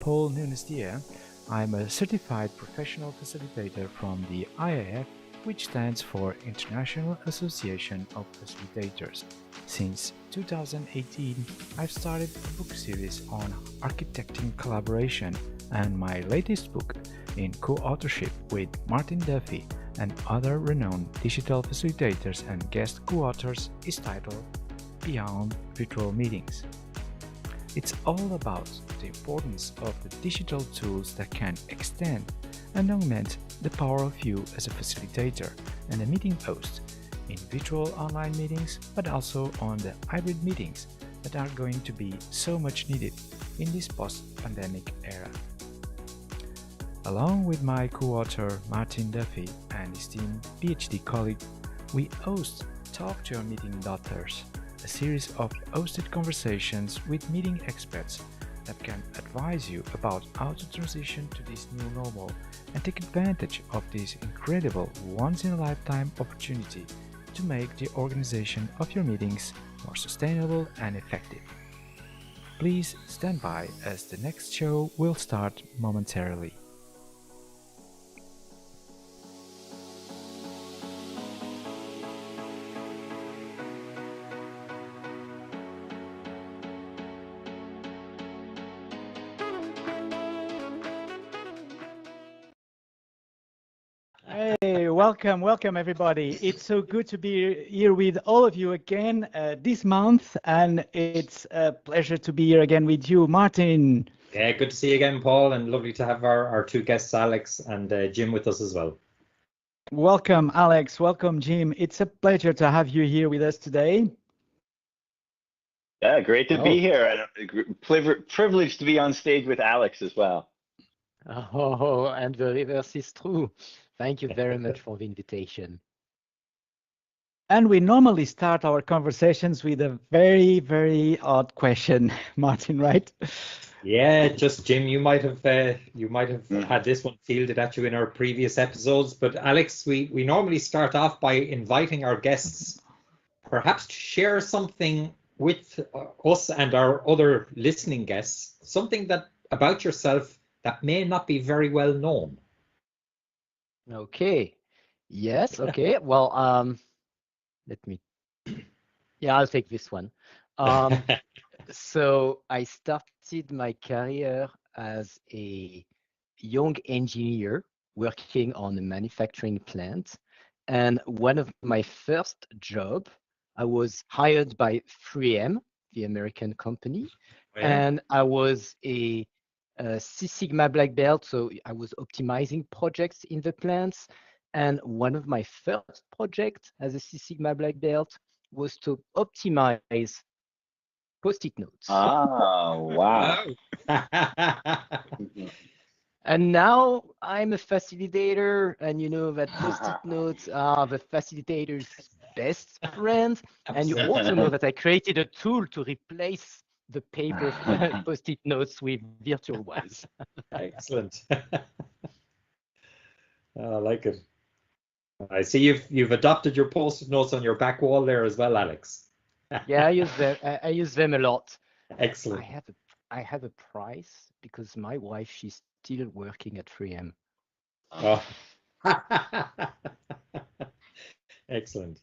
Paul Nunesdea. I'm a certified professional facilitator from the IAF, which stands for International Association of Facilitators. Since 2018, I've started a book series on architecting collaboration, and my latest book, in co-authorship with Martin Duffy and other renowned digital facilitators and guest co-authors, is titled Beyond Virtual Meetings. It's all about the importance of the digital tools that can extend and augment the power of you as a facilitator and a meeting host in virtual online meetings, but also on the hybrid meetings that are going to be so much needed in this post-pandemic era. Along with my co-author Martin Duffy and esteemed PhD colleague, we host Talk to Your Meeting Daughters, a series of hosted conversations with meeting experts that can advise you about how to transition to this new normal and take advantage of this incredible once-in-a-lifetime opportunity to make the organization of your meetings more sustainable and effective. Please stand by as the next show will start momentarily. Hey, welcome everybody. It's so good to be here with all of you again this month, and it's a pleasure to be here again with you, Martin. Yeah, good to see you again, Paul, and lovely to have our two guests, Alex and Jim, with us as well. Welcome, Alex. Welcome, Jim. It's a pleasure to have you here with us today. Yeah, great to be here. Privileged to be on stage with Alex as well. Oh, and the reverse is true. Thank you very much for the invitation. And we normally start our conversations with a very, very odd question, Martin, right? Yeah, just Jim, you might have had this one fielded at you in our previous episodes, but Alex, we normally start off by inviting our guests perhaps to share something with us and our other listening guests, something that about yourself that may not be very well known. Okay. Yes. Okay. Well, I'll take this one. So I started my career as a young engineer working on a manufacturing plant. And one of my first job, I was hired by 3M, the American company, and I was a Six Sigma black belt, so I was optimizing projects in the plants. And one of my first projects as a Six Sigma black belt was to optimize Post-it notes. Oh, wow. And now I'm a facilitator, and you know that Post-it notes are the facilitator's best friend. And you also know that I created a tool to replace the paper Post-it notes with virtual ones. Excellent. I like it. I see you've adopted your Post-it notes on your back wall there as well, Alex. Yeah, I use them a lot. Excellent. I have a price because my wife, she's still working at 3M. Oh. Excellent.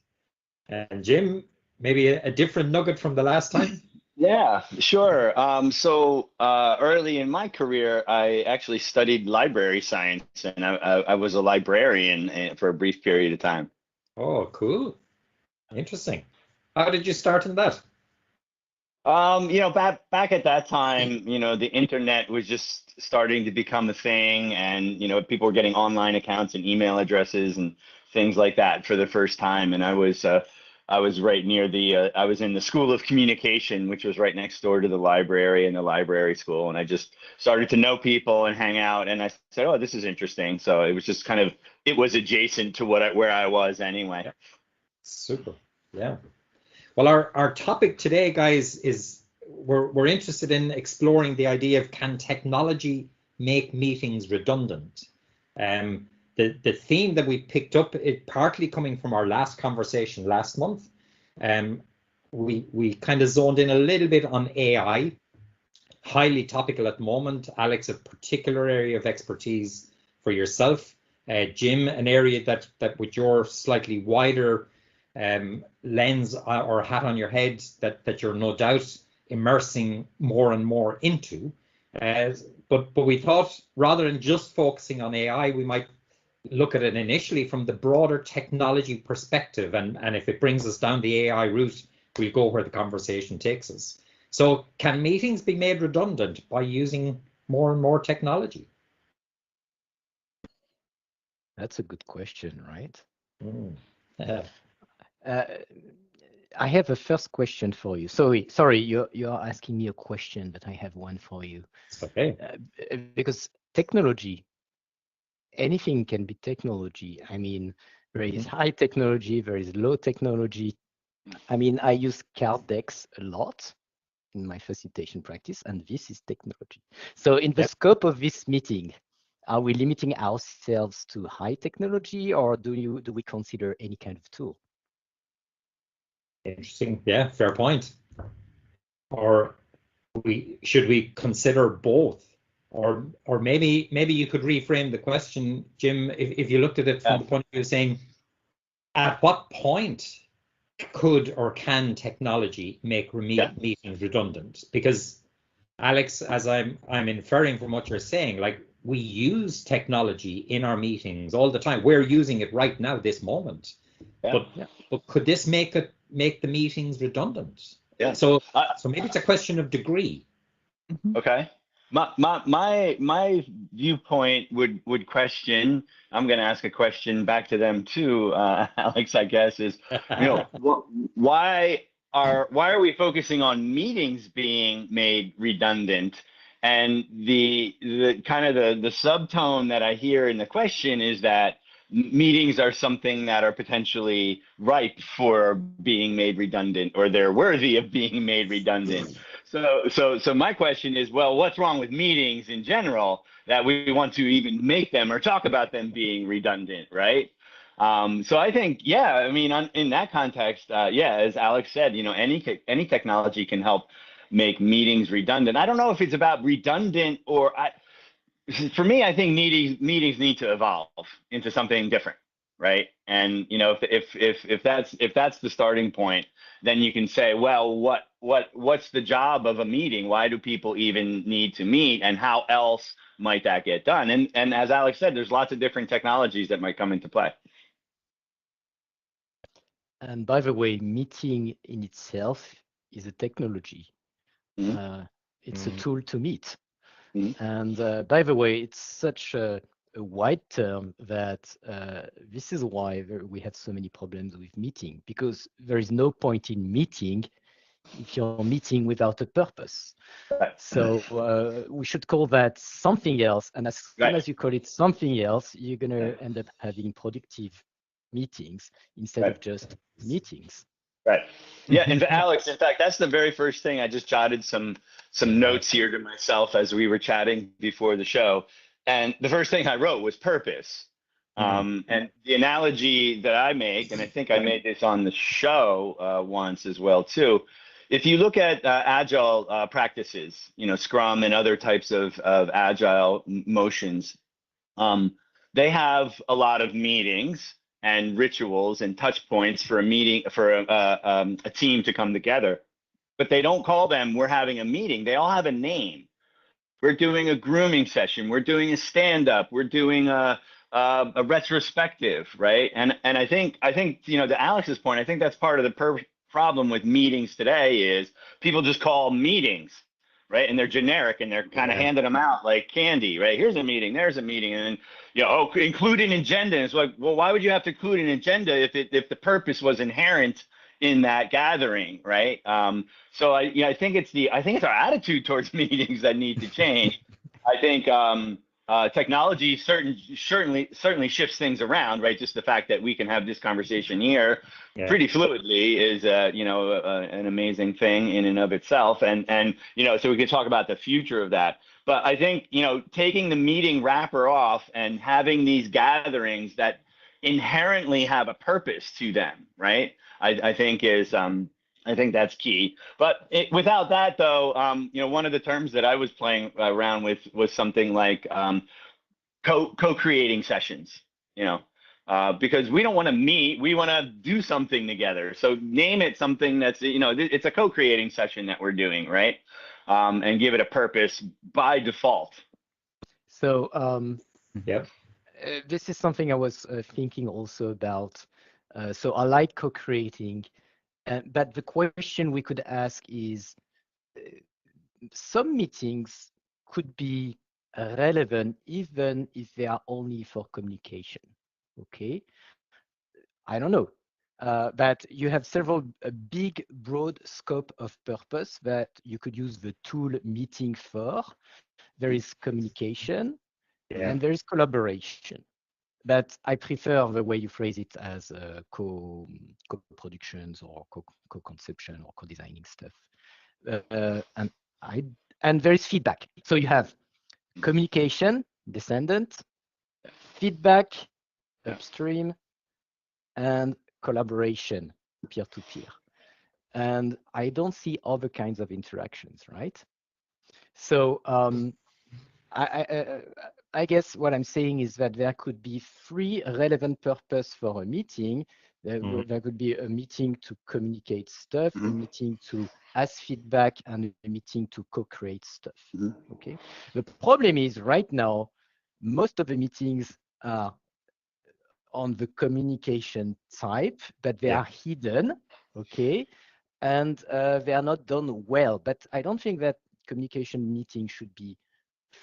And Jim, maybe a different nugget from the last time? Yeah, sure. So early in my career, I actually studied library science, and I was a librarian for a brief period of time. Oh, cool. Interesting. How did you start in that? Back at that time, the internet was just starting to become a thing, and people were getting online accounts and email addresses and things like that for the first time. And I was right near I was in the School of Communication, which was right next door to the library and the library school. And I just started to know people and hang out. And I said, oh, this is interesting. So it was just it was adjacent to where I was anyway. Yeah. Super. Yeah. Well, our topic today, guys, is we're interested in exploring the idea of, can technology make meetings redundant? The theme that we picked up, it partly coming from our last conversation last month. We kind of zoned in a little bit on AI highly topical at the moment. Alex, a particular area of expertise for yourself. Jim, an area that with your slightly wider lens or hat on your head that you're no doubt immersing more and more into. But we thought rather than just focusing on AI, we might look at it initially from the broader technology perspective. And if it brings us down the AI route, we'll go where the conversation takes us. So can meetings be made redundant by using more and more technology? That's a good question, right? I have a first question for you. Sorry, you're asking me a question, but I have one for you. Okay. Because technology, anything can be technology. I mean, there is high technology, there is low technology. I mean, I use card decks a lot in my facilitation practice, and this is technology. So in the scope of this meeting, are we limiting ourselves to high technology, or do we consider any kind of tool? Interesting. Yeah, fair point. Or should we consider both? Or maybe you could reframe the question, Jim, if you looked at it from the point of view of saying, at what point could or can technology make meetings redundant? Because Alex, as I'm inferring from what you're saying, like we use technology in our meetings all the time. We're using it right now, this moment. But could this make the meetings redundant? Yeah. So maybe it's a question of degree. Okay. My viewpoint would question. I'm going to ask a question back to them too, Alex. I guess is, why are we focusing on meetings being made redundant? And the kind of the subtone that I hear in the question is that meetings are something that are potentially ripe for being made redundant, or they're worthy of being made redundant. So my question is, well, what's wrong with meetings in general that we want to even make them or talk about them being redundant, right? So I think, I mean, in that context, as Alex said, any technology can help make meetings redundant. I don't know if it's about redundant or for me, I think meetings need to evolve into something different, right? And if that's the starting point, then you can say, well, what's the job of a meeting? Why do people even need to meet, and how else might that get done? And as Alex said, there's lots of different technologies that might come into play. And by the way, meeting in itself is a technology. It's a tool to meet. And by the way, it's such a wide term that this is why we have so many problems with meeting, because there is no point in meeting if you're meeting without a purpose. So we should call that something else. And as soon as you call it something else, you're going to end up having productive meetings instead of just meetings. Right. Yeah. And Alex, in fact, that's the very first thing. I just jotted some notes here to myself as we were chatting before the show. And the first thing I wrote was purpose. And the analogy that I make, and I think I made this on the show once as well, too. If you look at agile practices, Scrum and other types of agile motions, they have a lot of meetings and rituals and touch points for a meeting, for a team to come together. But they don't call them, we're having a meeting. They all have a name. We're doing a grooming session. We're doing a stand-up. We're doing a retrospective, right? And I think to Alex's point, I think that's part of the problem with meetings today is people just call meetings, right? And they're generic and they're kind of handing them out like candy, right? Here's a meeting, there's a meeting, and then include an agenda. And it's like, well, why would you have to include an agenda if the purpose was inherent in that gathering, right? So I think it's our attitude towards meetings that need to change. I think technology certainly shifts things around, right? Just the fact that we can have this conversation here pretty fluidly is an amazing thing in and of itself, and so we can talk about the future of that. But I think taking the meeting wrapper off and having these gatherings that inherently have a purpose to them, right? I think is I think that's key. But without that, though, you know, one of the terms that I was playing around with was something like co-creating sessions. You know, because we don't want to meet, we want to do something together. So name it something that's, you know, it's a co-creating session that we're doing, right? And give it a purpose by default. So Yep. this is something I was thinking also about. So I like co-creating, but the question we could ask is, some meetings could be relevant even if they are only for communication. Okay, I don't know, but you have several big, broad scope of purpose that you could use the tool meeting for. There is communication, Yeah. and there is collaboration. But I prefer the way you phrase it as co-productions or co-conception or co-designing stuff. And there is feedback. So you have communication, descendant, feedback, upstream, and collaboration, peer-to-peer. And I don't see other kinds of interactions, right? So I guess what I'm saying is that there could be 3 relevant purposes for a meeting. There could be a meeting to communicate stuff, a meeting to ask feedback, and a meeting to co-create stuff. Okay. The problem is right now, most of the meetings are on the communication type, but they are hidden. Okay. And they are not done well. But I don't think that communication meeting should be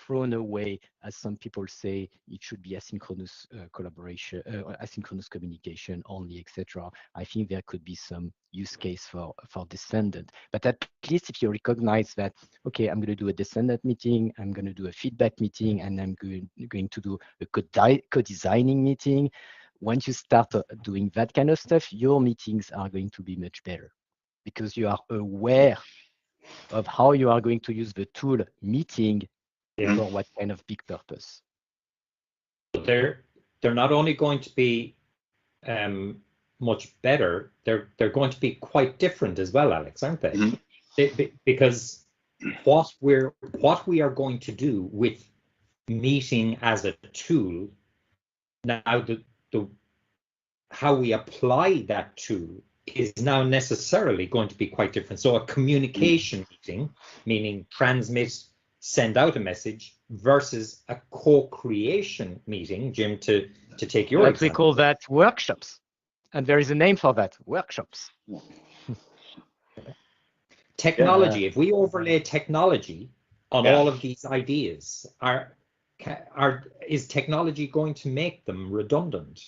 thrown away, as some people say it should be asynchronous collaboration, asynchronous communication only, etc. I think there could be some use case for descendant. But at least if you recognize that, okay, I'm going to do a descendant meeting, I'm going to do a feedback meeting, and I'm going to do a co-designing meeting. Once you start doing that kind of stuff, your meetings are going to be much better because you are aware of how you are going to use the tool meeting for what kind of big purpose. They're not only going to be much better, they're going to be quite different as well, Alex, aren't they? Because what we are going to do with meeting as a tool, now the how we apply that tool is now necessarily going to be quite different. So a communication meeting, meaning transmit, send out a message, versus a co-creation meeting, Jim, to take your example. We call that workshops. And there is a name for that, workshops. Technology, if we overlay technology on all of these ideas, is technology going to make them redundant?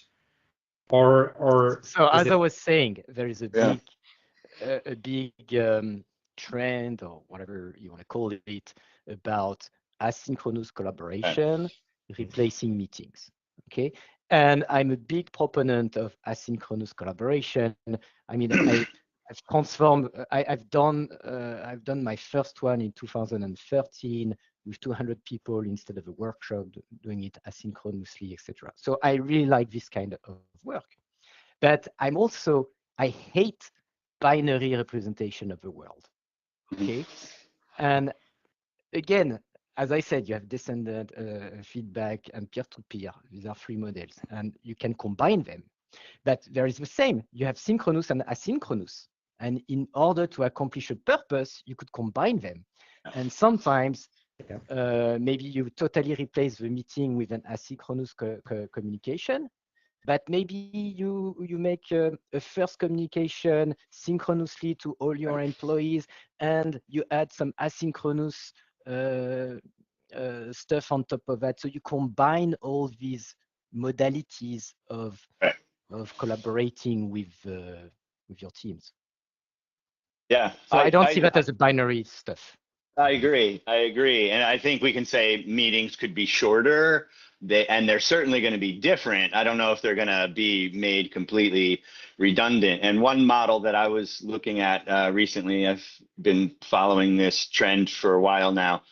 Or so as I was saying, there is a big trend, or whatever you want to call it, about asynchronous collaboration replacing meetings. Okay, and I'm a big proponent of asynchronous collaboration. I mean, I've transformed. I've done my first one in 2013 with 200 people instead of a workshop, doing it asynchronously, etc. So I really like this kind of work. But I hate binary representation of the world. Okay, and again, as I said, you have descendant, feedback, and peer-to-peer. These are 3 models, and you can combine them. But there is the same. You have synchronous and asynchronous. And in order to accomplish a purpose, you could combine them. And sometimes, maybe you totally replace the meeting with an asynchronous communication. But maybe you make a first communication synchronously to all your employees, and you add some asynchronous stuff on top of that. So you combine all these modalities of collaborating with your teams. Yeah. So I don't see that as a binary stuff. I agree. And I think we can say meetings could be shorter, and they're certainly going to be different. I don't know if they're going to be made completely redundant. And one model that I was looking at recently, I've been following this trend for a while now.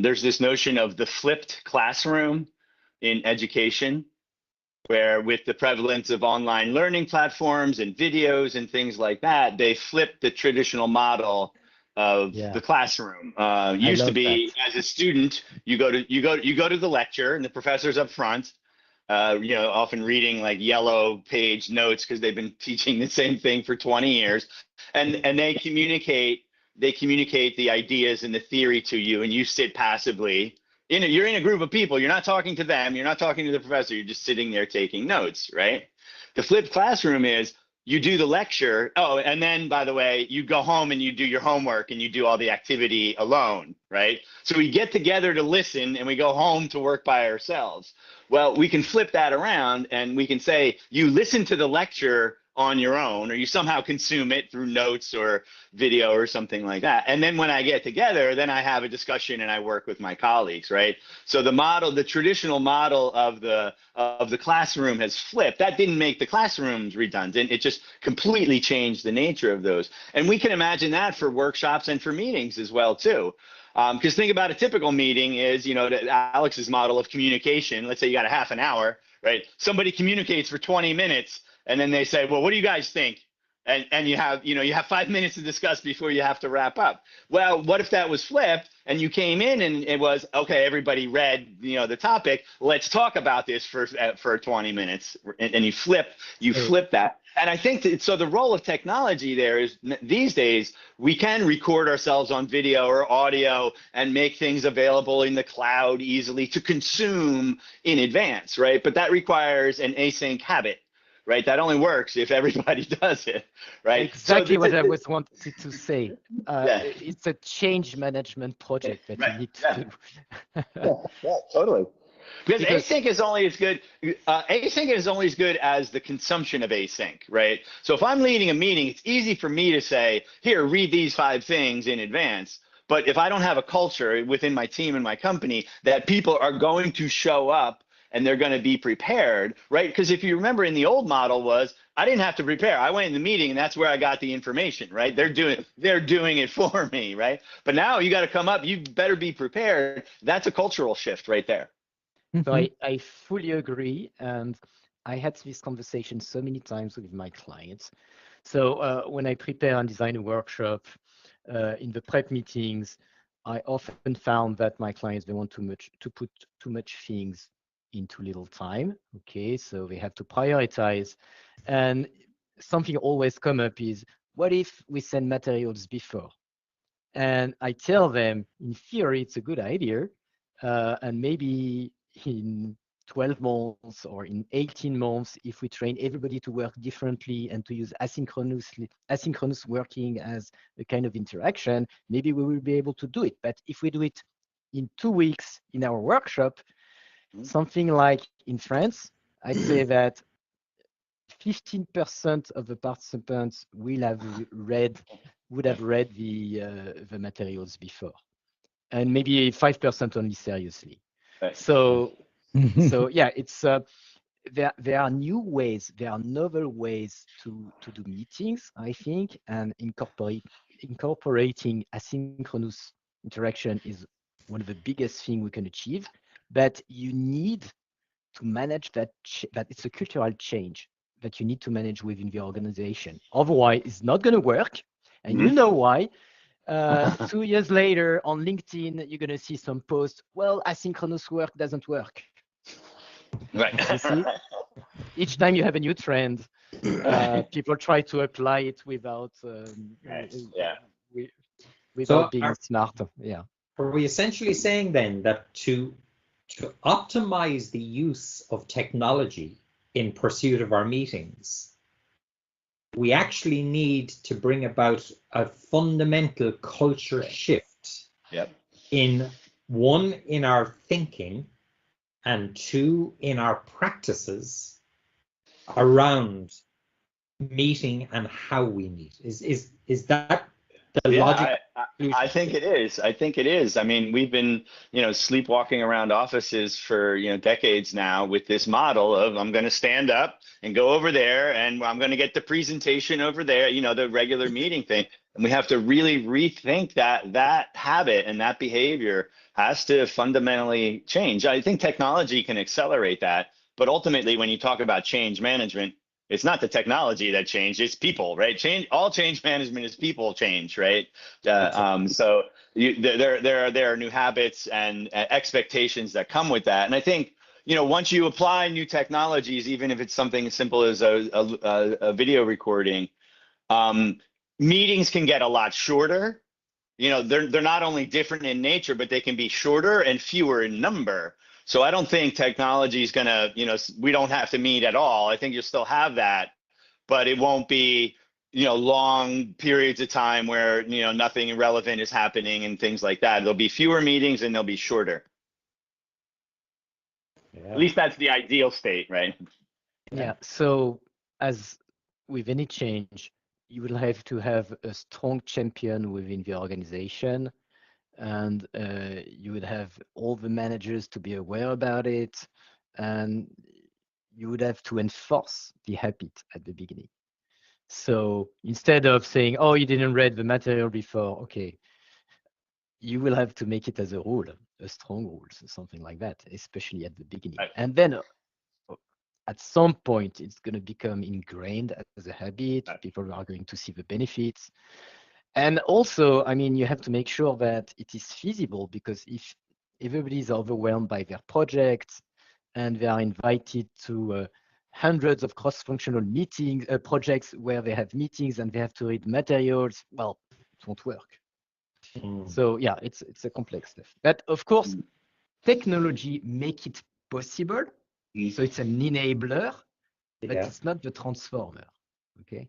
There's this notion of the flipped classroom in education. where with the prevalence of online learning platforms and videos and things like that, they flipped the traditional model of the classroom. Used to be, as a student, you go to the lecture and the professor's up front, often reading like yellow page notes because they've been teaching the same thing for 20 years, and they communicate the ideas and the theory to you, and you sit passively. You're in a group of people. You're not talking to them. You're not talking to the professor. You're just sitting there taking notes, right? The flipped classroom is you do the lecture. Oh, and then, by the way, you go home and you do your homework and you do all the activity alone, right? So we get together to listen and we go home to work by ourselves. Well, we can flip that around and we can say, you listen to the lecture on your own, or you somehow consume it through notes or video or something like that. And then when I get together, then I have a discussion and I work with my colleagues, right? So the traditional model of the classroom has flipped. That didn't make the classrooms redundant. It just completely changed the nature of those. And we can imagine that for workshops and for meetings as well too. Because think about a typical meeting is, Alex's model of communication. Let's say you got a half an hour, right? Somebody communicates for 20 minutes. And then they say, well, what do you guys think? And you have 5 minutes to discuss before you have to wrap up. Well, what if that was flipped and you came in and it was, okay, everybody read, the topic. Let's talk about this for 20 minutes. And you flip that. And I think that, so the role of technology there is, these days, we can record ourselves on video or audio and make things available in the cloud easily to consume in advance, right? But that requires an async habit. Right, that only works if everybody does it, right? Exactly what I was wanting to say. It's a change management project that you need to do. Totally. Because async is only as good. Async is only as good as the consumption of async, right? So if I'm leading a meeting, it's easy for me to say, here, read these 5 things in advance. But if I don't have a culture within my team and my company that people are going to show up and they're going to be prepared, right? Because if you remember, in the old model was, I didn't have to prepare. I went in the meeting and that's where I got the information, right? They're doing it for me, right? But now you got to come up, you better be prepared. That's a cultural shift right there. So I fully agree. And I had this conversation so many times with my clients. So when I prepare and design a workshop, in the prep meetings, I often found that my clients, they want to put too much things into little time. Okay, so they have to prioritize. And something always come up is, what if we send materials before? And I tell them, in theory, it's a good idea. And maybe in 12 months or in 18 months, if we train everybody to work differently and to use asynchronous working as a kind of interaction, maybe we will be able to do it. But if we do it in 2 weeks in our workshop, something like in France, I'd say that 15% of the participants would have read the materials before, and maybe 5% only seriously. So yeah, it's there are new ways, there are novel ways to do meetings, I think, and incorporating asynchronous interaction is one of the biggest things we can achieve. But you need to manage that it's a cultural change that you need to manage within the organization. Otherwise, it's not going to work. And you know why. 2 years later on LinkedIn, you're going to see some posts, well, asynchronous work doesn't work. Right. You see? Each time you have a new trend, people try to apply it without being smart. Yeah. Are we essentially saying then that to optimize the use of technology in pursuit of our meetings, we actually need to bring about a fundamental culture shift in our thinking, and 2, in our practices around meeting and how we meet? Is that the logic? I think it is. I mean, we've been, sleepwalking around offices for, decades now with this model of, I'm going to stand up and go over there and I'm going to get the presentation over there, the regular meeting thing. And we have to really rethink that habit, and that behavior has to fundamentally change. I think technology can accelerate that. But ultimately, when you talk about change management, it's not the technology that changed, it's people, right? All change management is people change, right? So there are new habits and expectations that come with that. And I think, once you apply new technologies, even if it's something as simple as a video recording, meetings can get a lot shorter. They're not only different in nature, but they can be shorter and fewer in number. So I don't think technology is gonna, we don't have to meet at all. I think you'll still have that, but it won't be, long periods of time where, nothing relevant is happening and things like that. There'll be fewer meetings and they'll be shorter. Yeah. At least that's the ideal state, right? Yeah. So as with any change, you will have to have a strong champion within the organization, and you would have all the managers to be aware about it, and you would have to enforce the habit at the beginning. So instead of saying, oh, you didn't read the material before, okay, you will have to make it as a rule, a strong rule, so something like that, especially at the beginning. Right. And then at some point, it's going to become ingrained as a habit. Right. People are going to see the benefits. And also, I mean, you have to make sure that it is feasible, because if everybody is overwhelmed by their projects and they are invited to hundreds of cross-functional meetings, projects where they have meetings and they have to read materials, well, it won't work. So yeah, it's a complex stuff. But of course, technology make it possible. So it's an enabler, but it's not the transformer. Okay.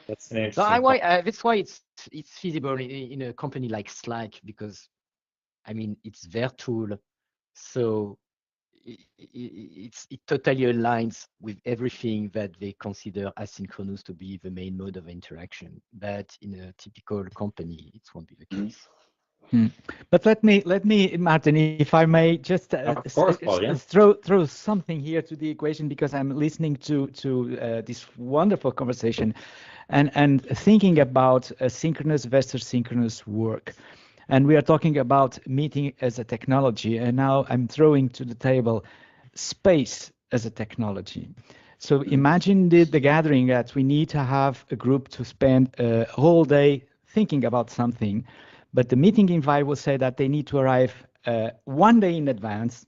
That's an So interesting that's why it's feasible in a company like Slack, because I mean it's their tool, so it totally aligns with everything that they consider asynchronous to be the main mode of interaction. But in a typical company, it won't be the case. But let me, Martin, if I may, just Of course, Paul, yeah. throw something here to the equation, because I'm listening to this wonderful conversation, and thinking about synchronous versus synchronous work, and we are talking about meeting as a technology, and now I'm throwing to the table space as a technology. So imagine the gathering that we need to have a group to spend a whole day thinking about something. But the meeting invite will say that they need to arrive 1 day in advance,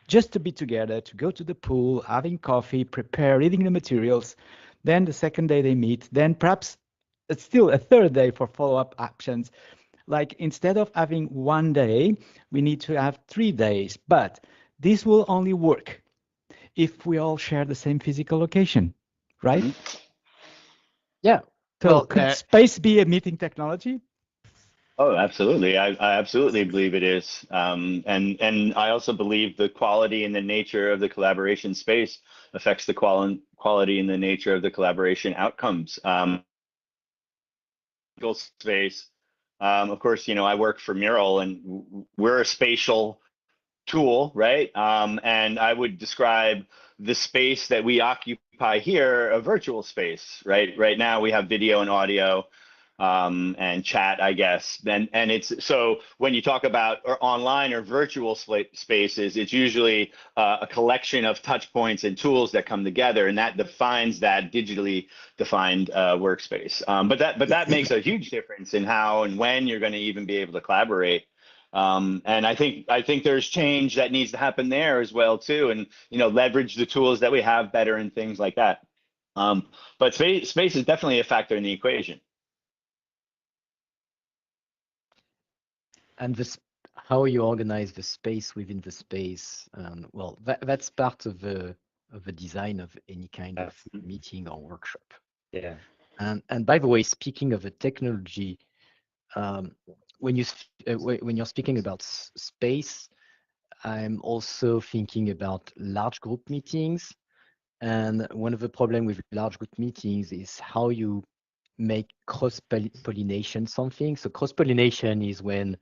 just to be together, to go to the pool, having coffee, prepare, reading the materials. Then the second day they meet. Then perhaps it's still a third day for follow-up actions. Like instead of having 1 day, we need to have 3 days. But this will only work if we all share the same physical location, right? Yeah. So Well, could space be a meeting technology? Oh, absolutely. I absolutely believe it is. And I also believe the quality and the nature of the collaboration space affects the quality and the nature of the collaboration outcomes. Space, of course, I work for Mural, and we're a spatial tool, right? And I would describe the space that we occupy here a virtual space, right? Right now we have video and audio, and chat, I guess. And it's, so when you talk about online or virtual spaces, it's usually a collection of touch points and tools that come together, and that defines that digitally defined workspace. But that makes a huge difference in how and when you're going to even be able to collaborate. And I think there's change that needs to happen there as well too, and leverage the tools that we have better and things like that. But space is definitely a factor in the equation. And how you organize the space within the space, well, that's part of the design of any kind of meeting or workshop. Yeah. And by the way, speaking of the technology, when you're speaking about space, I'm also thinking about large group meetings. And one of the problems with large group meetings is how you make cross-pollination something. So cross-pollination is when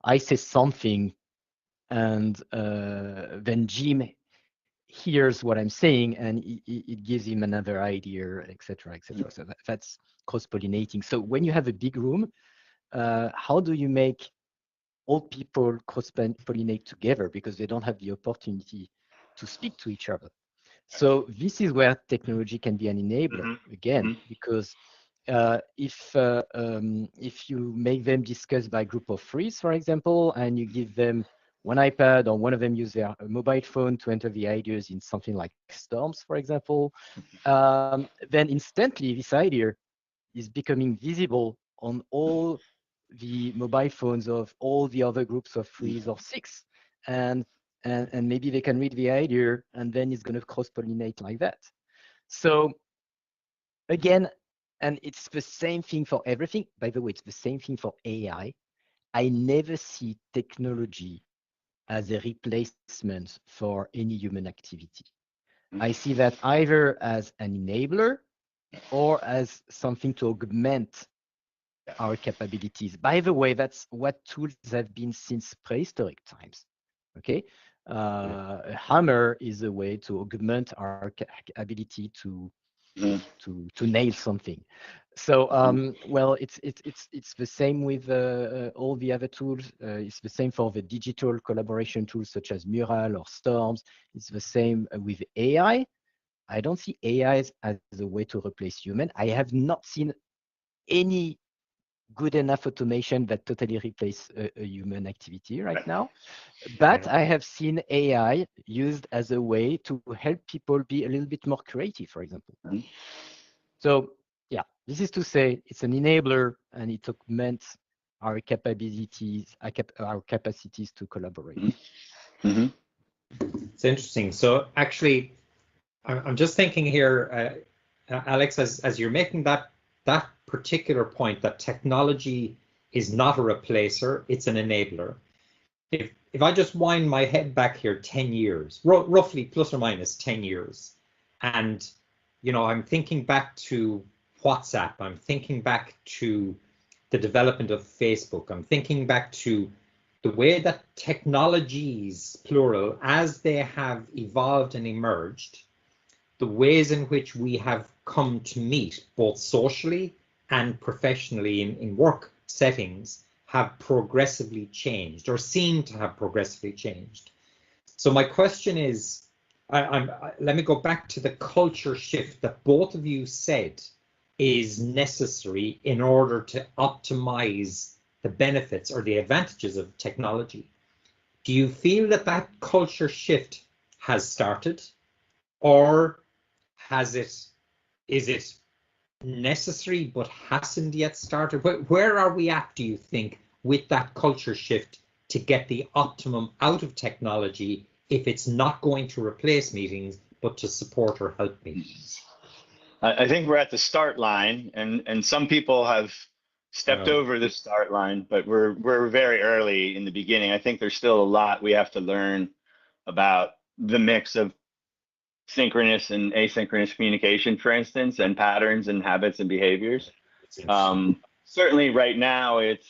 I say something and then Jim hears what I'm saying and it gives him another idea, etc., etc. So that's cross-pollinating. So when you have a big room, how do you make all people cross-pollinate together, because they don't have the opportunity to speak to each other. So this is where technology can be an enabler again, because if you make them discuss by group of threes, for example, and you give them one iPad or one of them use their mobile phone to enter the ideas in something like Stormz, for example, then instantly this idea is becoming visible on all the mobile phones of all the other groups of threes or six. And maybe they can read the idea and then it's going to cross-pollinate like that. So again, and it's the same thing for everything. By the way, it's the same thing for AI. I never see technology as a replacement for any human activity. I see that either as an enabler or as something to augment our capabilities. By the way, that's what tools have been since prehistoric times. Okay, a hammer is a way to augment our ability to nail something. So well, it's the same with all the other tools. It's the same for the digital collaboration tools such as Mural or Stormz. It's the same with AI. I don't see AI as a way to replace human. I have not seen any good enough automation that totally replace a human activity right now. But I have seen AI used as a way to help people be a little bit more creative, for example. So yeah, this is to say it's an enabler and it augments our capabilities, our capacities to collaborate. It's interesting. So actually, I'm just thinking here, Alex, as you're making that particular point, that technology is not a replacer, it's an enabler. If I just wind my head back here 10 years, roughly plus or minus 10 years, and I'm thinking back to WhatsApp, I'm thinking back to the development of Facebook, I'm thinking back to the way that technologies, plural, as they have evolved and emerged, the ways in which we have come to meet, both socially and professionally in work settings, have progressively changed or seem to have progressively changed. So my question is, let me go back to the culture shift that both of you said is necessary in order to optimize the benefits or the advantages of technology. Do you feel that culture shift has started, or is it necessary but hasn't yet started? Where are we at, do you think, with that culture shift to get the optimum out of technology if it's not going to replace meetings but to support or help meetings? I think we're at the start line, and some people have stepped over the start line, but we're very early in the beginning. I think there's still a lot we have to learn about the mix of synchronous and asynchronous communication, for instance, and patterns and habits and behaviors. Certainly right now it's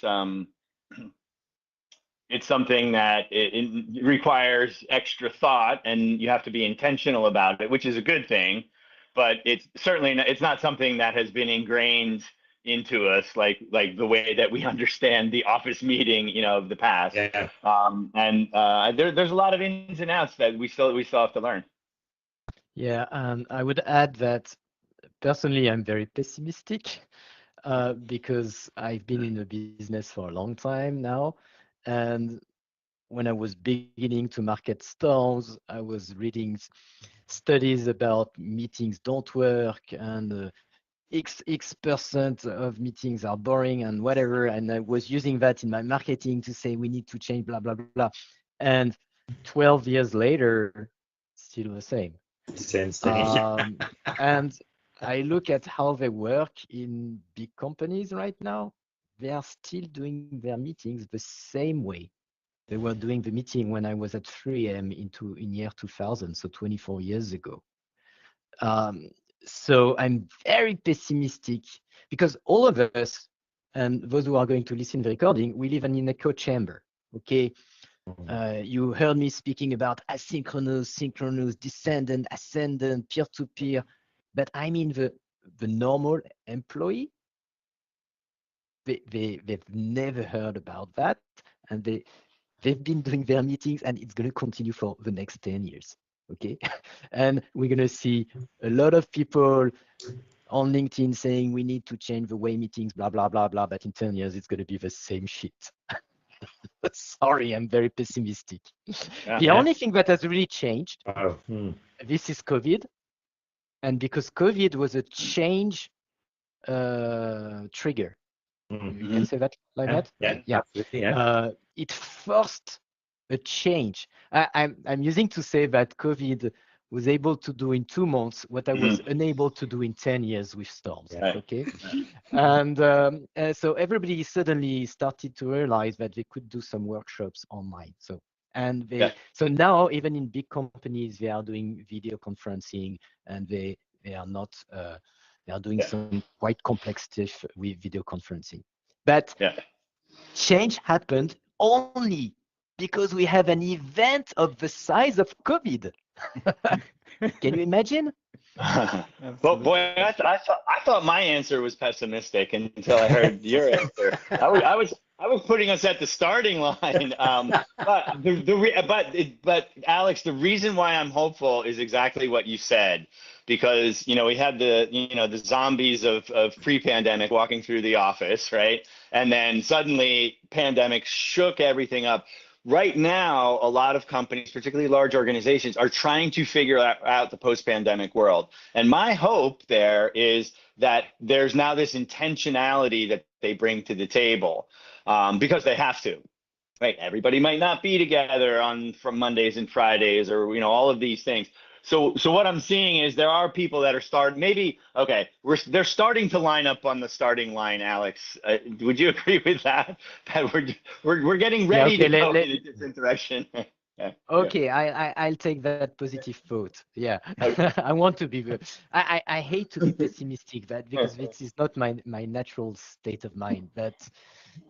something that it requires extra thought, and you have to be intentional about it, which is a good thing. But it's certainly it's not something that has been ingrained into us like the way that we understand the office meeting, of the past. Yeah. There's a lot of ins and outs that we still have to learn. Yeah, I would add that personally, I'm very pessimistic because I've been in the business for a long time now. And when I was beginning to market Stormz, I was reading studies about meetings don't work and X% of meetings are boring and whatever. And I was using that in my marketing to say we need to change, blah, blah, blah. And 12 years later, still the same. Same thing. And I look at how they work in big companies right now. They are still doing their meetings the same way they were doing the meeting when I was at 3M in year 2000, so 24 years ago. So I'm very pessimistic because all of us, and those who are going to listen to the recording, we live in an echo chamber. Okay, you heard me speaking about asynchronous, synchronous, descendant, ascendant, peer-to-peer, but I mean the normal employee. They've never heard about that, and they've been doing their meetings, and it's going to continue for the next 10 years. okay? And we're gonna see a lot of people on LinkedIn saying we need to change the way meetings, blah, blah, blah, blah, but in 10 years, it's gonna be the same shit. Sorry, I'm very pessimistic. The only thing that has really changed, this is COVID. And because COVID was a change trigger. You can say that like that? Yeah. Absolutely, yeah. It forced a change. I'm using to say that COVID was able to do in 2 months what I was unable to do in 10 years with Stormz. Right. Okay. And so everybody suddenly started to realize that they could do some workshops online. So so now even in big companies, they are doing video conferencing, and they are not they are doing some quite complex stuff with video conferencing. But change happened only because we have an event of the size of COVID. Can you imagine? Well, boy, I thought my answer was pessimistic until I heard your answer. I was putting us at the starting line. But Alex, the reason why I'm hopeful is exactly what you said, because we had the zombies of pre-pandemic walking through the office, right? And then suddenly pandemic shook everything up. Right now, a lot of companies, particularly large organizations, are trying to figure out the post-pandemic world. And my hope there is that there's now this intentionality that they bring to the table, because they have to. Right? Everybody might not be together from Mondays and Fridays, or all of these things. So what I'm seeing is there are people that are they're starting to line up on the starting line. Alex, would you agree with that? That we're getting ready to go in a different direction. Okay, I'll take that positive thought. Yeah, I want to be. I hate to be pessimistic, because this is not my natural state of mind. But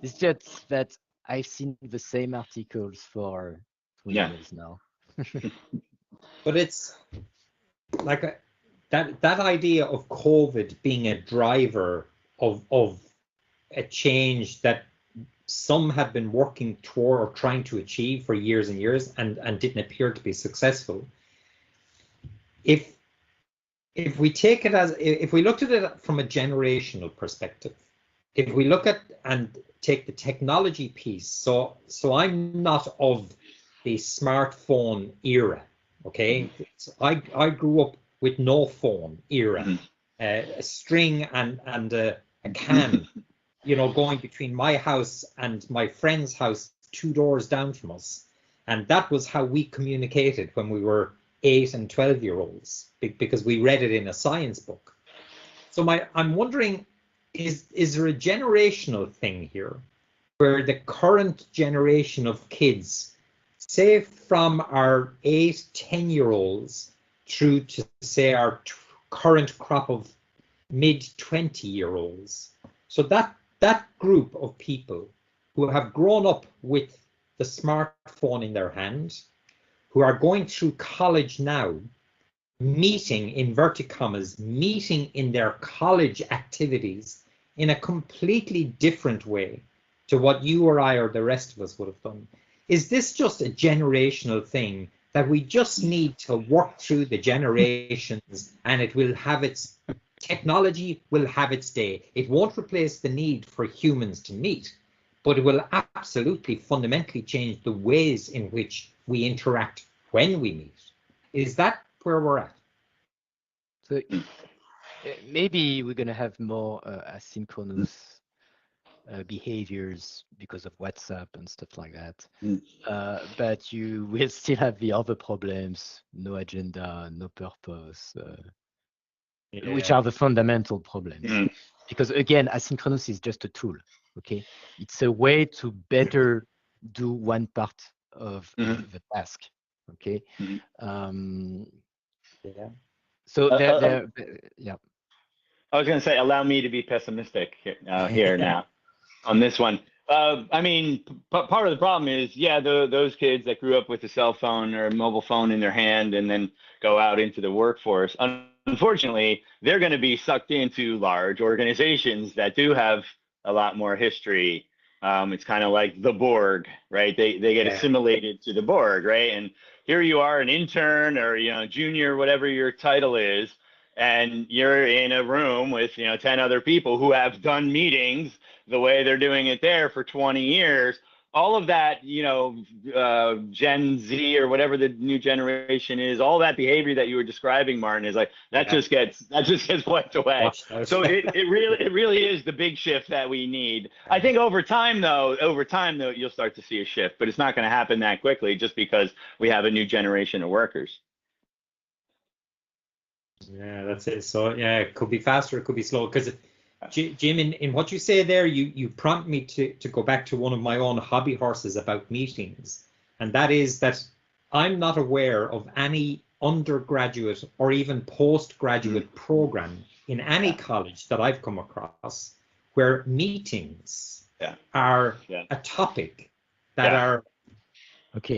it's just that I've seen the same articles for 20 years now. But it's like that idea of COVID being a driver of a change that some have been working toward or trying to achieve for years and years, and didn't appear to be successful. If we take it if we looked at it from a generational perspective, if we look at and take the technology piece, so I'm not of the smartphone era. Okay, so I grew up with no phone era, a string and a can, going between my house and my friend's house 2 doors down from us, and that was how we communicated when we were 8 and 12-year-olds, because we read it in a science book. So I'm wondering, is there a generational thing here, where the current generation of kids, say from our 8, 10-year-olds through to say our current crop of mid-20-year-olds, so that group of people who have grown up with the smartphone in their hand, who are going through college now, meeting, inverted commas, meeting in their college activities in a completely different way to what you or I or the rest of us would have done. Is this just a generational thing that we just need to work through the generations, and it will have its technology will have its day? It won't replace the need for humans to meet, but it will absolutely fundamentally change the ways in which we interact when we meet. Is that where we're at? So maybe we're going to have more asynchronous behaviors because of WhatsApp and stuff like that. But you will still have the other problems: no agenda, no purpose, which are the fundamental problems. Because again, asynchronous is just a tool. Okay, it's a way to better do one part of the task. Okay. So yeah. I was going to say, allow me to be pessimistic here now on this one. I mean, part of the problem is, those kids that grew up with a cell phone or a mobile phone in their hand and then go out into the workforce, unfortunately, they're going to be sucked into large organizations that do have a lot more history. It's kind of like the Borg, right? They get assimilated to the Borg, right? And here you are, an intern or, junior, whatever your title is, and you're in a room with, 10 other people who have done meetings the way they're doing it there for 20 years. All of that, Gen Z or whatever the new generation is, all that behavior that you were describing, Martin, is like that just gets wiped away. So it really is the big shift that we need. I think over time though, you'll start to see a shift, but it's not going to happen that quickly just because we have a new generation of workers. Yeah, that's it. So yeah, it could be faster, it could be slow. Because Jim, in what you say there, you prompt me to go back to one of my own hobby horses about meetings, and that is that I'm not aware of any undergraduate or even postgraduate program in any college that I've come across where meetings are a topic that are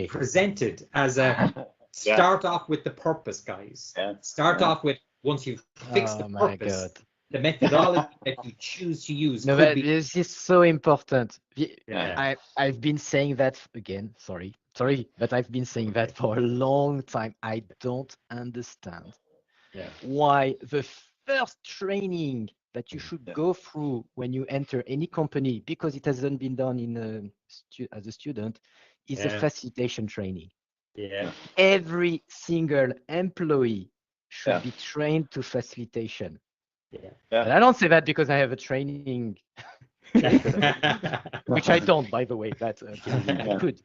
presented as a start off with the purpose, guys. Start off with, once you've fixed the purpose, the methodology that you choose to use. No, but this is so important. I've been saying that again. Sorry, but I've been saying that for a long time. I don't understand why the first training that you should go through when you enter any company, because it hasn't been done as a student, is a facilitation training. Every single employee should be trained to facilitation. And I don't say that because I have a training, which I don't, by the way, but I could.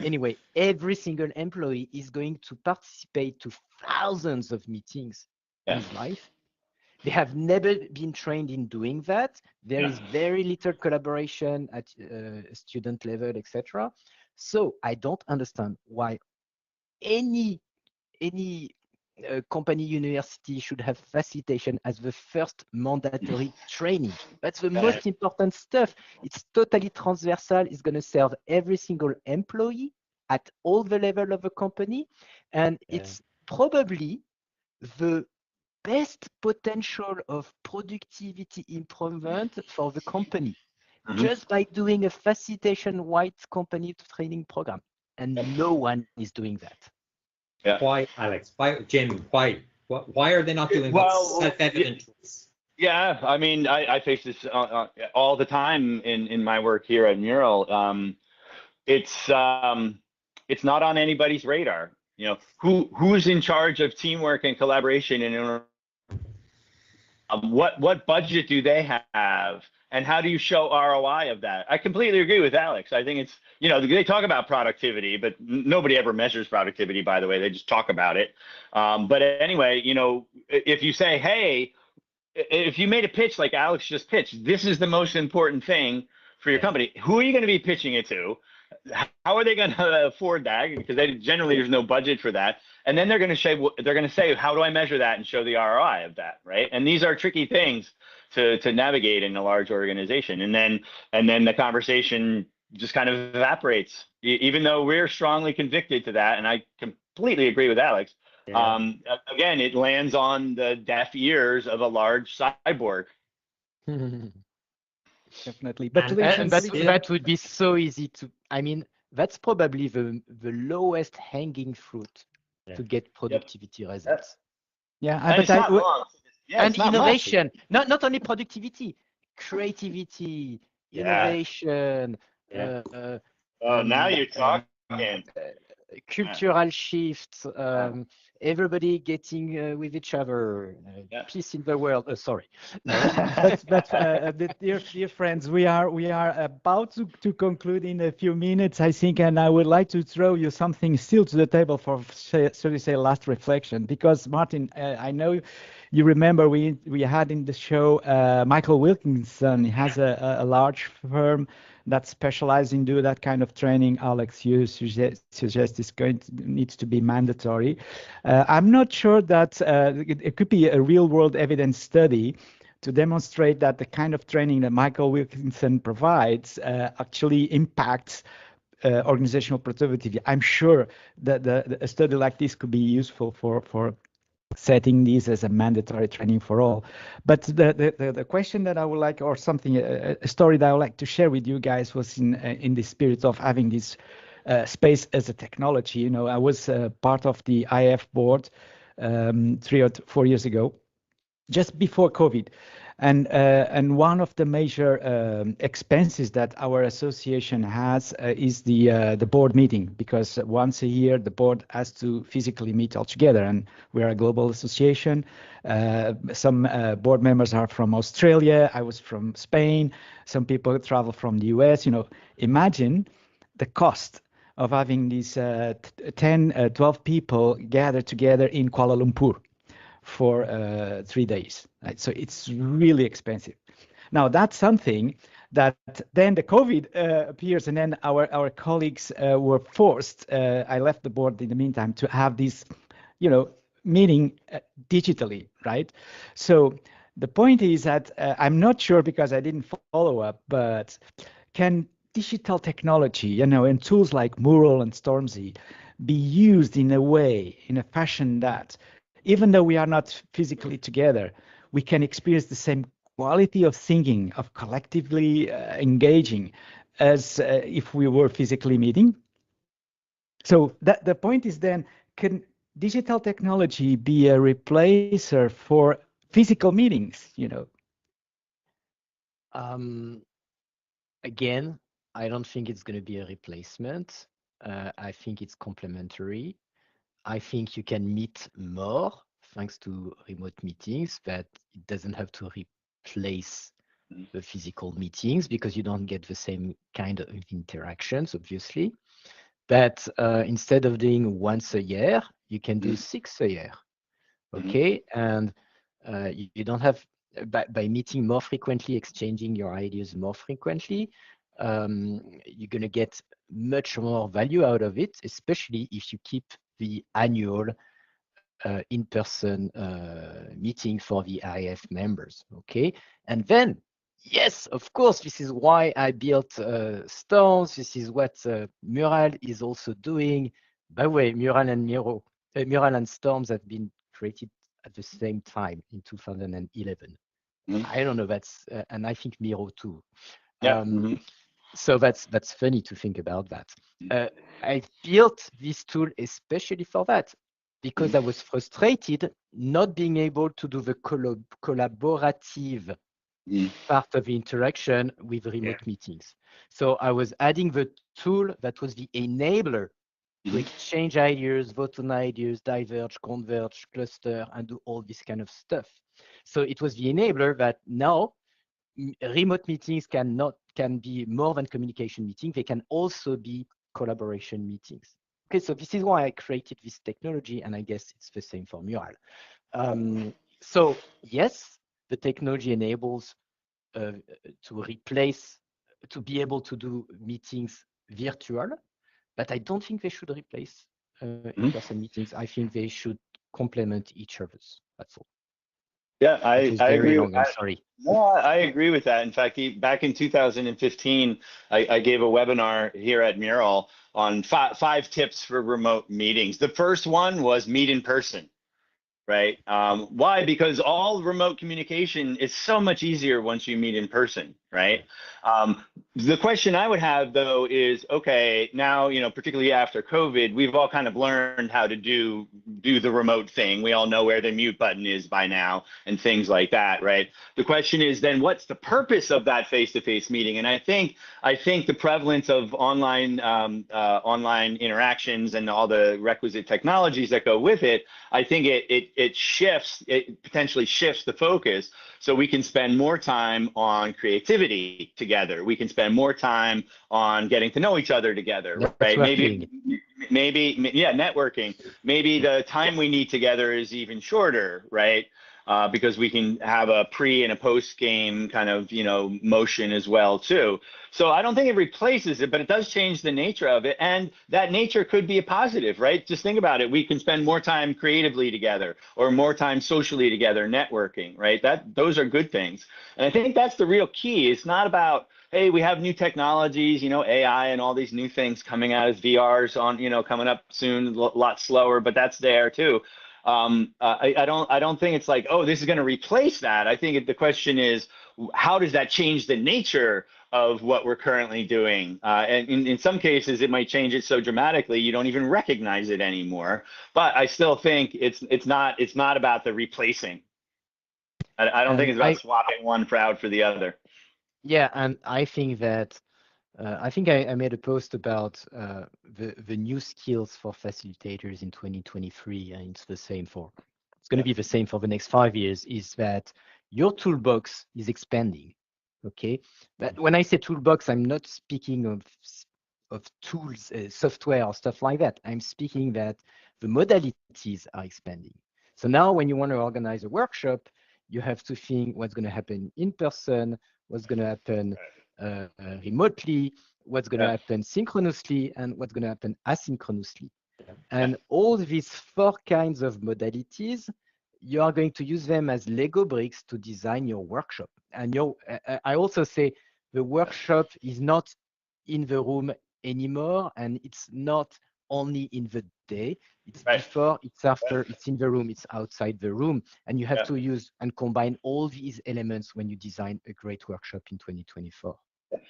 Anyway, every single employee is going to participate to thousands of meetings in his life. They have never been trained in doing that. There is very little collaboration at student level, etc. So I don't understand why any company, university should have facilitation as the first mandatory training. That's the most important stuff. It's totally transversal. It's going to serve every single employee at all the level of a company. And it's probably the best potential of productivity improvement for the company, just by doing a facilitation white company training program. And no one is doing that. Why, Alex? Why, Jim? Why are they not doing self-evident? Yeah, I mean, I face this all the time in my work here at Mural. It's not on anybody's radar. Who's in charge of teamwork and collaboration, and what budget do they have? And how do you show ROI of that? I completely agree with Alex. I think it's, they talk about productivity, but nobody ever measures productivity, by the way. They just talk about it. But anyway, if you say, hey, if you made a pitch like Alex just pitched, this is the most important thing for your company. Who are you going to be pitching it to? How are they going to afford that? Because generally there's no budget for that. And then they're going to say, how do I measure that and show the ROI of that, right? And these are tricky things to navigate in a large organization. And then the conversation just kind of evaporates, even though we're strongly convicted to that. And I completely agree with Alex. Again, it lands on the deaf ears of a large cyborg. Definitely. But that would be so easy to, I mean, that's probably the lowest hanging fruit to get productivity results. And innovation, not only productivity, creativity, innovation. Now you're talking. Cultural shifts, everybody getting with each other, peace in the world. Sorry. Dear friends, we are about to conclude in a few minutes, I think, and I would like to throw you something still to the table for, so to say, last reflection. Because Martin, I know you remember we had in the show Michael Wilkinson. He has a large firm that specializes in do that kind of training. Alex, you suggest needs to be mandatory. I'm not sure that it could be a real-world evidence study to demonstrate that the kind of training that Michael Wilkinson provides actually impacts organizational productivity. I'm sure that a study like this could be useful for setting these as a mandatory training for all. But the question that I would like, or something, a story that I would like to share with you guys was in the spirit of having this space as a technology. You know, I was part of the IAF board 3 or 4 years ago, just before COVID. And one of the major expenses that our association has is the board meeting, because once a year the board has to physically meet all together, and we are a global association. Some board members are from Australia. I was from Spain. Some people travel from the US. You know, imagine the cost of having these 10, 12 people gathered together in Kuala Lumpur for 3 days. Right? So it's really expensive. Now that's something that then the COVID appears, and then our colleagues were forced. I left the board in the meantime to have this, you know, meeting digitally, right? So the point is that I'm not sure, because I didn't follow up, but can digital technology, you know, and tools like Mural and Stormz be used in a way, in a fashion that, even though we are not physically together, we can experience the same quality of thinking, of collectively engaging, as if we were physically meeting? So that the point is then, can digital technology be a replacer for physical meetings, you know? Again, I don't think it's going to be a replacement. I think it's complementary. I think you can meet more thanks to remote meetings, but it doesn't have to replace the physical meetings, because you don't get the same kind of interactions, obviously. But instead of doing once a year, you can do 6 a year. Okay, and you don't have, by meeting more frequently, exchanging your ideas more frequently, you're going to get much more value out of it, especially if you keep the annual in-person meeting for the IF members. Okay, and then, yes, of course, this is why I built Stormz. This is what Mural is also doing. By the way, Mural and Stormz have been created at the same time in 2011. I don't know, that's and I think Miro too. Yeah. So that's funny to think about that. I built this tool especially for that, because I was frustrated not being able to do the collaborative part of the interaction with remote meetings. So I was adding the tool that was the enabler to exchange ideas, vote on ideas, diverge, converge, cluster, and do all this kind of stuff. So it was the enabler that now remote meetings can be more than communication meetings. They can also be collaboration meetings. Okay, so this is why I created this technology, and I guess it's the same for Mural. So yes, the technology enables to be able to do meetings virtual, but I don't think they should replace in-person meetings. I think they should complement each other's. That's all. Yeah, I agree. I'm sorry. No, I agree with that. In fact, back in 2015, I gave a webinar here at Mural on five tips for remote meetings. The first one was meet in person. Right? Why? Because all remote communication is so much easier once you meet in person, right? The question I would have though is, okay, now, you know, particularly after COVID, we've all kind of learned how to do the remote thing. We all know where the mute button is by now and things like that, right? The question is then, what's the purpose of that face-to-face meeting? And I think the prevalence of online interactions and all the requisite technologies that go with it, I think it potentially shifts the focus, so we can spend more time on creativity together. We can spend more time on getting to know each other together, right? Maybe, yeah, networking. Maybe the time we need together is even shorter, right? Because we can have a pre and a post game kind of, you know, motion as well too. So I don't think it replaces it, but it does change the nature of it, and that nature could be a positive, right? Just think about it. We can spend more time creatively together, or more time socially together, networking, right? Those are good things, and I think that's the real key. It's not about, hey, we have new technologies, you know, AI and all these new things coming out as VRs on, you know, coming up soon, a lot slower, but that's there too. I don't think it's like, oh, this is going to replace that. I think the question is, how does that change the nature of what we're currently doing? And in some cases, it might change it so dramatically you don't even recognize it anymore. But I still think it's not about the replacing. I don't think it's about swapping one crowd for the other. Yeah, and I think that I made a post about the new skills for facilitators in 2023, and it's going to be the same for the next 5 years. Is that your toolbox is expanding? Okay, but when I say toolbox, I'm not speaking of tools, software or stuff like that. I'm speaking that the modalities are expanding. So now, when you want to organize a workshop, you have to think what's going to happen in person, what's going to happen remotely, what's going to happen synchronously, and what's going to happen asynchronously. And all these 4 kinds of modalities, you are going to use them as Lego bricks to design your workshop. And I also say the workshop is not in the room anymore, and it's not only in the day. It's before, it's after, it's in the room, it's outside the room. And you have to use and combine all these elements when you design a great workshop in 2024.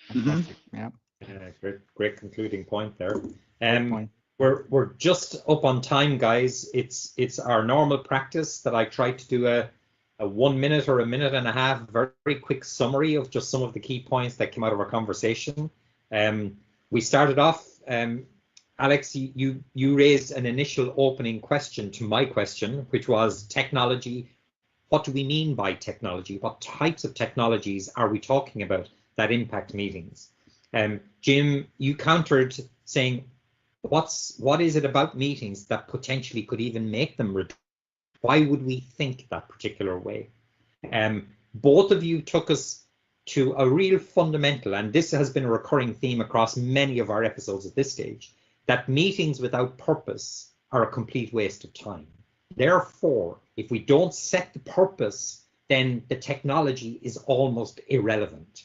Fantastic. Great concluding point there. Point. We're just up on time, guys. It's our normal practice that I try to do a 1 minute or a minute and a half very quick summary of just some of the key points that came out of our conversation. We started off, Alex, you raised an initial opening question to my question, which was technology. What do we mean by technology? What types of technologies are we talking about that impact meetings? Jim, you countered saying, what is it about meetings that potentially could even make them reduce? Why would we think that particular way? Both of you took us to a real fundamental, and this has been a recurring theme across many of our episodes at this stage, that meetings without purpose are a complete waste of time. Therefore, if we don't set the purpose, then the technology is almost irrelevant.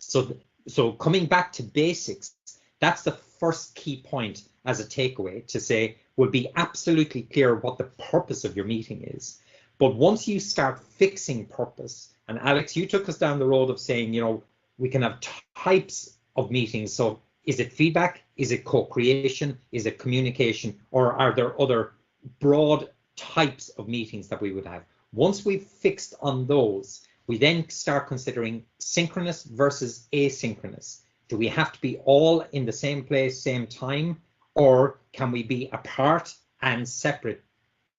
So coming back to basics, that's the first key point as a takeaway, to say, we'll be absolutely clear what the purpose of your meeting is. But once you start fixing purpose, and Alex, you took us down the road of saying, we can have types of meetings. So is it feedback? Is it co-creation? Is it communication? Or are there other broad types of meetings that we would have? Once we've fixed on those, we then start considering synchronous versus asynchronous. Do we have to be all in the same place, same time, or can we be apart and separate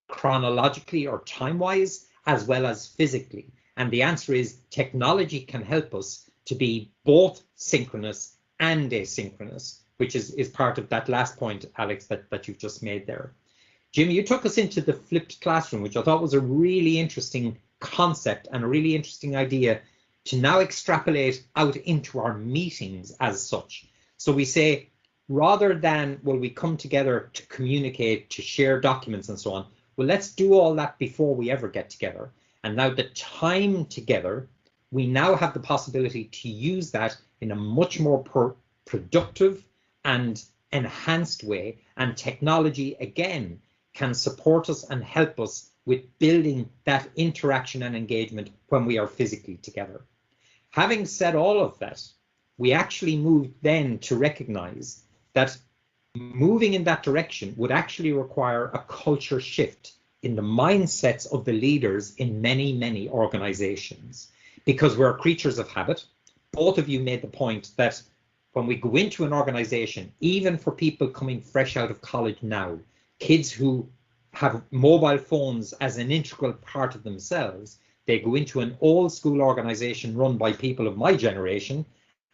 chronologically or time-wise, as well as physically? And the answer is technology can help us to be both synchronous and asynchronous, which is part of that last point, Alex, that you've just made there. Jim, you took us into the flipped classroom, which I thought was a really interesting concept and a really interesting idea to now extrapolate out into our meetings as such. So we say, rather than, well, we come together to communicate, to share documents and so on, well, let's do all that before we ever get together. And now the time together, we now have the possibility to use that in a much more productive and enhanced way. And technology, again, can support us and help us with building that interaction and engagement when we are physically together. Having said all of that, we actually moved then to recognize that moving in that direction would actually require a culture shift in the mindsets of the leaders in many, many organizations, because we're creatures of habit. Both of you made the point that when we go into an organization, even for people coming fresh out of college now, kids who have mobile phones as an integral part of themselves, they go into an old school organization run by people of my generation,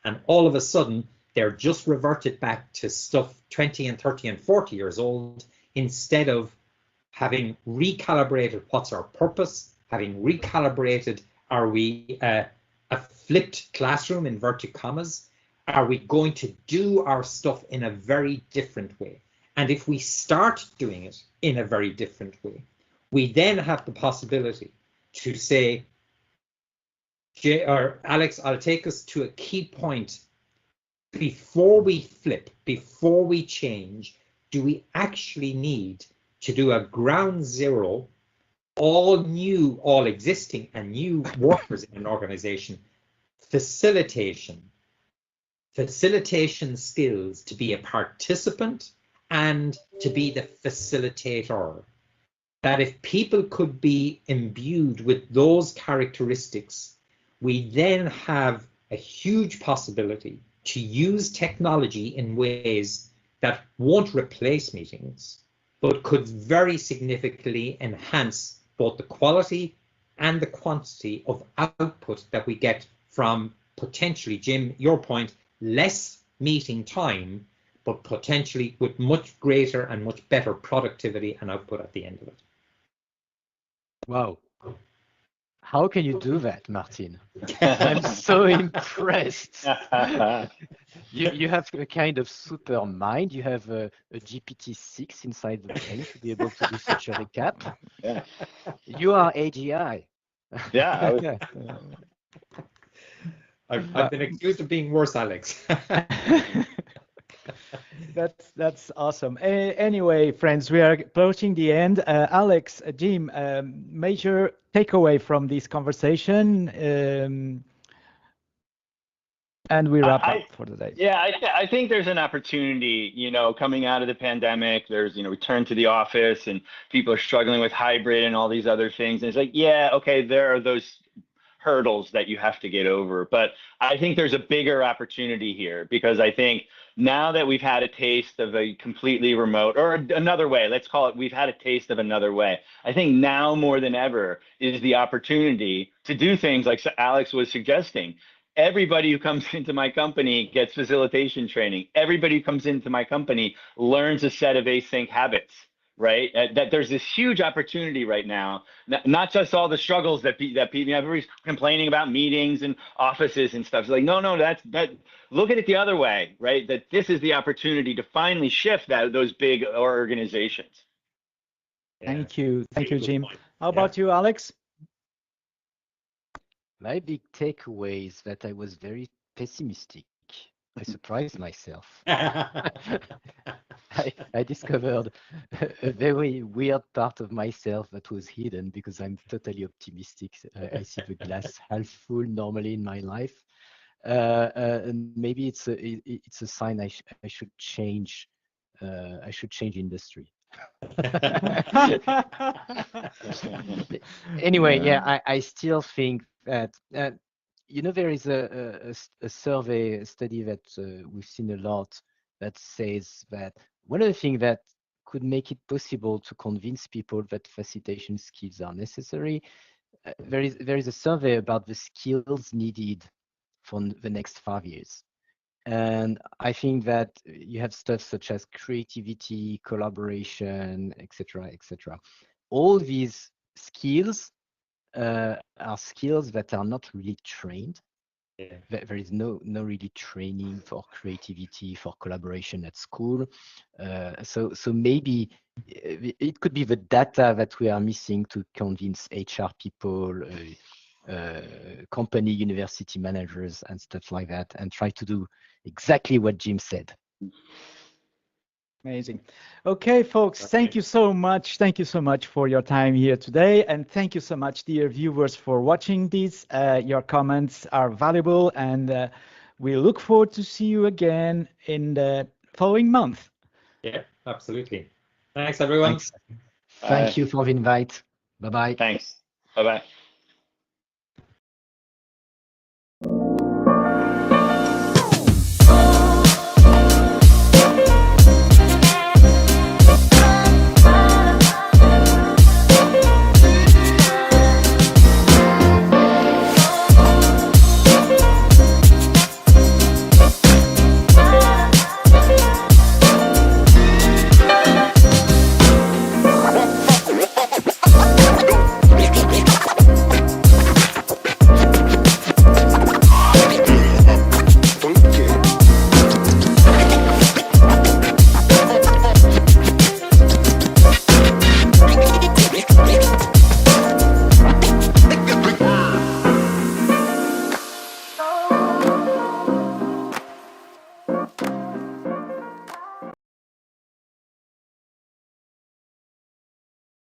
and all of a sudden they're just reverted back to stuff 20 and 30 and 40 years old, instead of having recalibrated what's our purpose, having recalibrated, are we a flipped classroom, inverted commas? Are we going to do our stuff in a very different way? And if we start doing it in a very different way, we then have the possibility to say, Alex, I'll take us to a key point. Before we flip, before we change, do we actually need to do a ground zero, all new, all existing and new workers in an organization, facilitation skills to be a participant and to be the facilitator. That if people could be imbued with those characteristics, we then have a huge possibility to use technology in ways that won't replace meetings, but could very significantly enhance both the quality and the quantity of output that we get from potentially, Jim, your point, less meeting time, but potentially with much greater and much better productivity and output at the end of it. Wow. How can you do that, Martin? I'm so impressed. You have a kind of super mind. You have a GPT-6 inside the brain to be able to do such a recap. Yeah. You are AGI. Yeah. I've been accused of being worse, Alex. That's awesome. Anyway, friends, we are approaching the end. Alex, Jim, major takeaway from this conversation, and we wrap up for the day. Yeah, I think there's an opportunity, coming out of the pandemic. There's, return to the office, and people are struggling with hybrid and all these other things. And it's like, yeah, okay, there are those hurdles that you have to get over. But I think there's a bigger opportunity here, because I think now that we've had a taste of a completely remote, or another way, let's call it, we've had a taste of another way. I think now more than ever is the opportunity to do things like Alex was suggesting. Everybody who comes into my company gets facilitation training. Everybody who comes into my company learns a set of async habits, right? That there's this huge opportunity right now, not just all the struggles that people, everybody's complaining about meetings and offices and stuff. It's like, no, look at it the other way, right? That this is the opportunity to finally shift those big organizations. Thank you, Jim. How about you, Alex? My big takeaway is that I was very pessimistic. I surprised myself. I discovered a very weird part of myself that was hidden, because I'm totally optimistic. I see the glass half full normally in my life. And maybe it's a sign I should change. I should change industry. Anyway, yeah, I still think that there is a survey, a study that we've seen a lot, that says that one of the things that could make it possible to convince people that facilitation skills are necessary, there is a survey about the skills needed for the next 5 years. And I think that you have stuff such as creativity, collaboration, etc., etc. All these skills are skills that are not really trained. Yeah. There is no really training for creativity, for collaboration at school. So maybe it could be the data that we are missing to convince HR people, company, university managers, and stuff like that, and try to do exactly what Jim said. Amazing. Okay, folks, thank you so much. Thank you so much for your time here today. And thank you so much, dear viewers, for watching this. Your comments are valuable, and we look forward to see you again in the following month. Yeah, absolutely. Thanks, everyone. Thanks. Thank you for the invite. Bye-bye. Thanks. Bye-bye.